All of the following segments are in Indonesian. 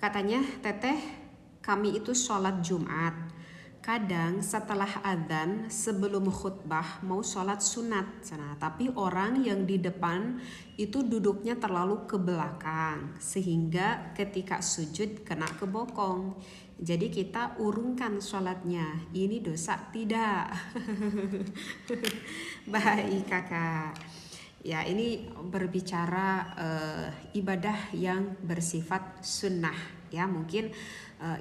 Katanya, Teteh, kami itu sholat Jumat. Kadang setelah adzan sebelum khutbah mau sholat sunat. Nah, tapi orang yang di depan itu duduknya terlalu ke belakang sehingga ketika sujud kena ke bokong. Jadi kita urungkan sholatnya. Ini dosa tidak? Baik kakak. Ya, ini berbicara ibadah yang bersifat sunnah. Ya, mungkin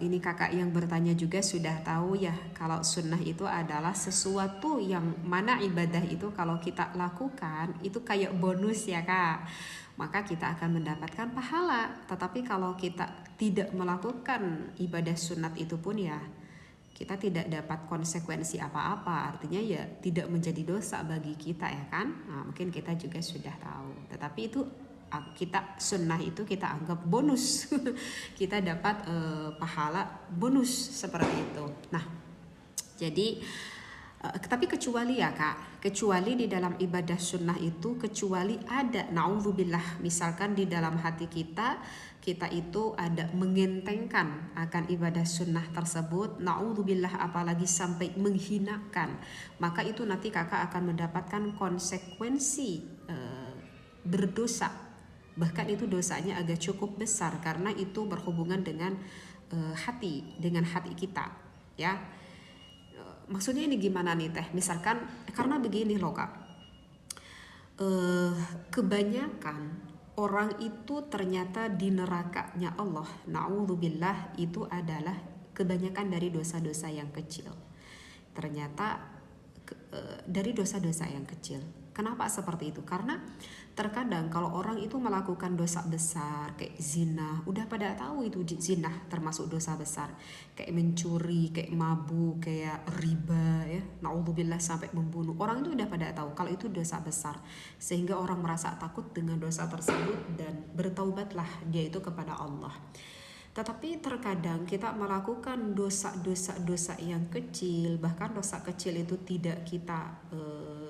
ini kakak yang bertanya juga sudah tahu ya, kalau sunnah itu adalah sesuatu yang mana ibadah itu kalau kita lakukan itu kayak bonus ya kak, maka kita akan mendapatkan pahala. Tetapi kalau kita tidak melakukan ibadah sunat itu pun ya kita tidak dapat konsekuensi apa-apa, artinya ya tidak menjadi dosa bagi kita ya kan. Nah, mungkin kita juga sudah tahu, tetapi itu kita sunnah itu kita anggap bonus kita dapat pahala bonus seperti itu. Nah, jadi tapi kecuali ya kak, kecuali di dalam ibadah sunnah itu, kecuali ada naudzubillah, misalkan di dalam hati kita itu ada mengentengkan akan ibadah sunnah tersebut, naudzubillah, apalagi sampai menghinakan, maka itu nanti kakak akan mendapatkan konsekuensi berdosa. Bahkan itu dosanya agak cukup besar karena itu berhubungan dengan hati, dengan hati kita ya. Maksudnya ini gimana nih teh? Misalkan karena begini loh kak, kebanyakan orang itu ternyata di nerakanya Allah, naudzubillah, itu adalah kebanyakan dari dosa-dosa yang kecil. Ternyata dari dosa-dosa yang kecil. Kenapa seperti itu? Karena terkadang kalau orang itu melakukan dosa besar kayak zina, udah pada tahu itu zina termasuk dosa besar, kayak mencuri, kayak mabuk, kayak riba ya, naudzubillah, sampai membunuh, orang itu udah pada tahu kalau itu dosa besar, sehingga orang merasa takut dengan dosa tersebut dan bertaubatlah dia itu kepada Allah. Tetapi terkadang kita melakukan dosa-dosa yang kecil, bahkan dosa kecil itu tidak kita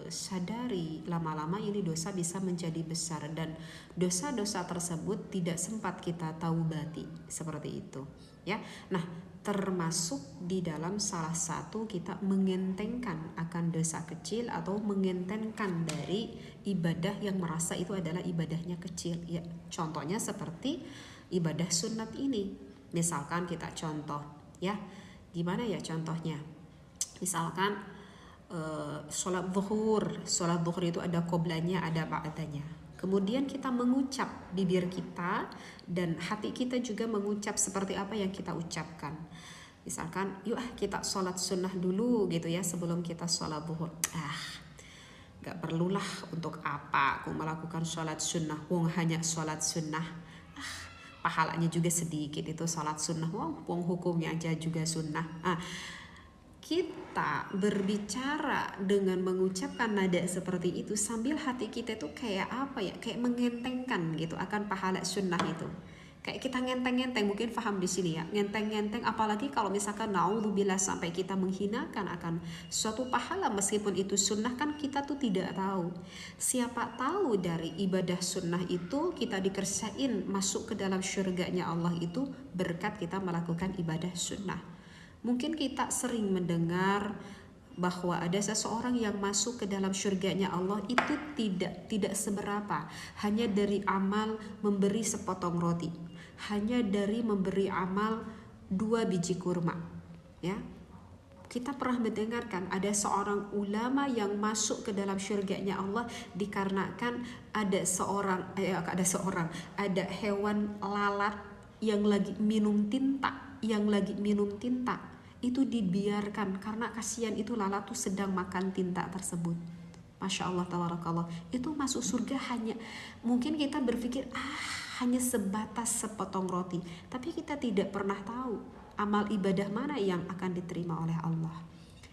sadari, lama-lama ini dosa bisa menjadi besar dan dosa-dosa tersebut tidak sempat kita taubati, seperti itu ya. Nah, termasuk di dalam salah satu kita mengentengkan akan dosa kecil atau mengentengkan dari ibadah yang merasa itu adalah ibadahnya kecil ya. Contohnya seperti ibadah sunat ini. Misalkan kita contoh ya, gimana ya contohnya, misalkan sholat zuhur itu ada qoblanya, ada ba'danya. Kemudian kita mengucap, bibir kita dan hati kita juga mengucap seperti apa yang kita ucapkan. Misalkan yuk kita sholat sunnah dulu gitu ya sebelum kita sholat zuhur. Gak perlulah, untuk apa aku melakukan sholat sunnah, wong hanya sholat sunnah, pahalanya juga sedikit itu sholat sunnah, wong hukumnya aja juga sunnah. Kita berbicara dengan mengucapkan nada seperti itu sambil hati kita itu kayak apa ya, kayak mengentengkan gitu akan pahala sunnah itu. Kayak kita ngenteng-ngenteng, mungkin paham di sini ya, ngenteng-ngenteng. Apalagi kalau misalkan naudzubillah sampai kita menghinakan akan suatu pahala meskipun itu sunnah, kan kita tuh tidak tahu. Siapa tahu dari ibadah sunnah itu kita dikerjain masuk ke dalam syurganya Allah itu berkat kita melakukan ibadah sunnah. Mungkin kita sering mendengar bahwa ada seseorang yang masuk ke dalam syurganya Allah itu tidak seberapa, hanya dari amal memberi sepotong roti, hanya dari memberi amal 2 biji kurma ya. Kita pernah mendengarkan ada seorang ulama yang masuk ke dalam syurganya Allah dikarenakan ada hewan lalat yang lagi minum tinta, itu dibiarkan karena kasihan itu lalat tuh sedang makan tinta tersebut. Masya Allah, tabarakallah, itu masuk surga. Hanya mungkin kita berpikir hanya sebatas sepotong roti, tapi kita tidak pernah tahu amal ibadah mana yang akan diterima oleh Allah.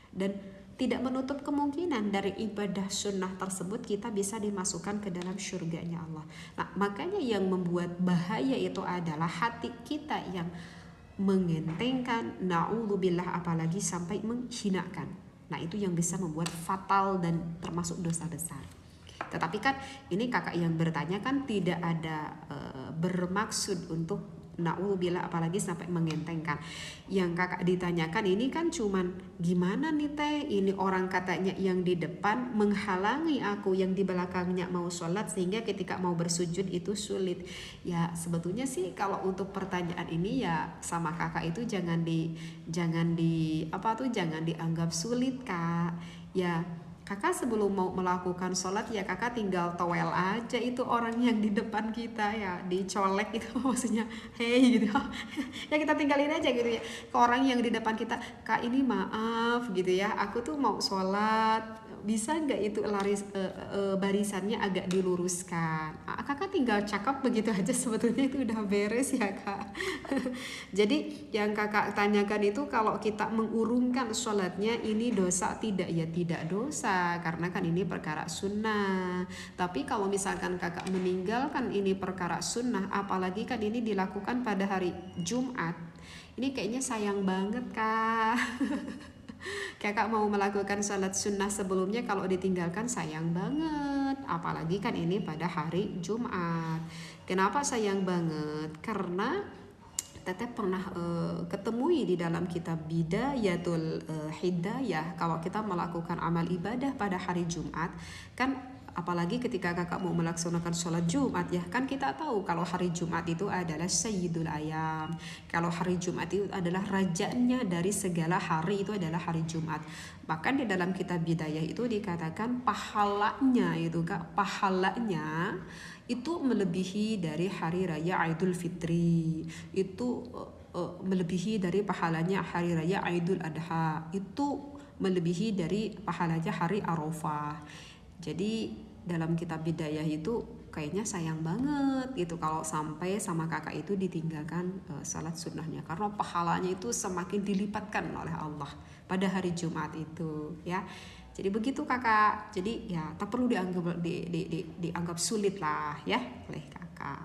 Dan tidak menutup kemungkinan dari ibadah sunnah tersebut kita bisa dimasukkan ke dalam syurganya Allah. Nah, makanya yang membuat bahaya itu adalah hati kita yang mengentengkan, naudzubillah, apalagi sampai menghinakan. Nah, itu yang bisa membuat fatal dan termasuk dosa besar. Tetapi kan ini kakak yang bertanya kan tidak ada bermaksud untuk Na'udzubillah, apalagi sampai mengentengkan. Yang kakak ditanyakan ini kan cuman gimana nih teh, ini orang katanya yang di depan menghalangi aku yang di belakangnya mau sholat sehingga ketika mau bersujud itu sulit. Ya sebetulnya sih kalau untuk pertanyaan ini ya sama kakak itu jangan dianggap sulit kak. Ya kakak sebelum mau melakukan sholat ya kakak tinggal towel aja itu orang yang di depan kita, ya dicolek itu maksudnya hey gitu ya kita tinggalin aja gitu ya ke orang yang di depan kita, kak ini maaf gitu ya, aku tuh mau sholat, bisa nggak itu barisannya agak diluruskan. Kakak tinggal cakap begitu aja, sebetulnya itu udah beres ya kak. Jadi yang kakak tanyakan itu kalau kita mengurungkan sholatnya ini dosa tidak, ya tidak dosa karena kan ini perkara sunnah. Tapi kalau misalkan kakak meninggalkan ini perkara sunnah, apalagi kan ini dilakukan pada hari Jumat, ini kayaknya sayang banget kak. Kakak mau melakukan sholat sunnah sebelumnya kalau ditinggalkan sayang banget, apalagi kan ini pada hari Jumat. Kenapa sayang banget? Karena Teteh pernah ketemui di dalam kitab Bidayatul Hidayah, kalau kita melakukan amal ibadah pada hari Jumat kan, apalagi ketika kakak mau melaksanakan sholat Jumat ya kan, kita tahu kalau hari Jumat itu adalah Sayyidul Ayam, kalau hari Jumat itu adalah rajanya dari segala hari, itu adalah hari Jumat. Bahkan di dalam kitab Bidayah itu dikatakan pahalanya itu kak, pahalanya itu melebihi dari hari raya Idul Fitri, itu melebihi dari pahalanya hari raya Idul Adha, itu melebihi dari pahalanya hari Arafah. Jadi dalam kitab Bidayah itu kayaknya sayang banget gitu kalau sampai sama kakak itu ditinggalkan salat sunnahnya, karena pahalanya itu semakin dilipatkan oleh Allah pada hari Jumat itu ya. Jadi begitu kakak, jadi ya tak perlu dianggap sulit lah ya oleh kakak.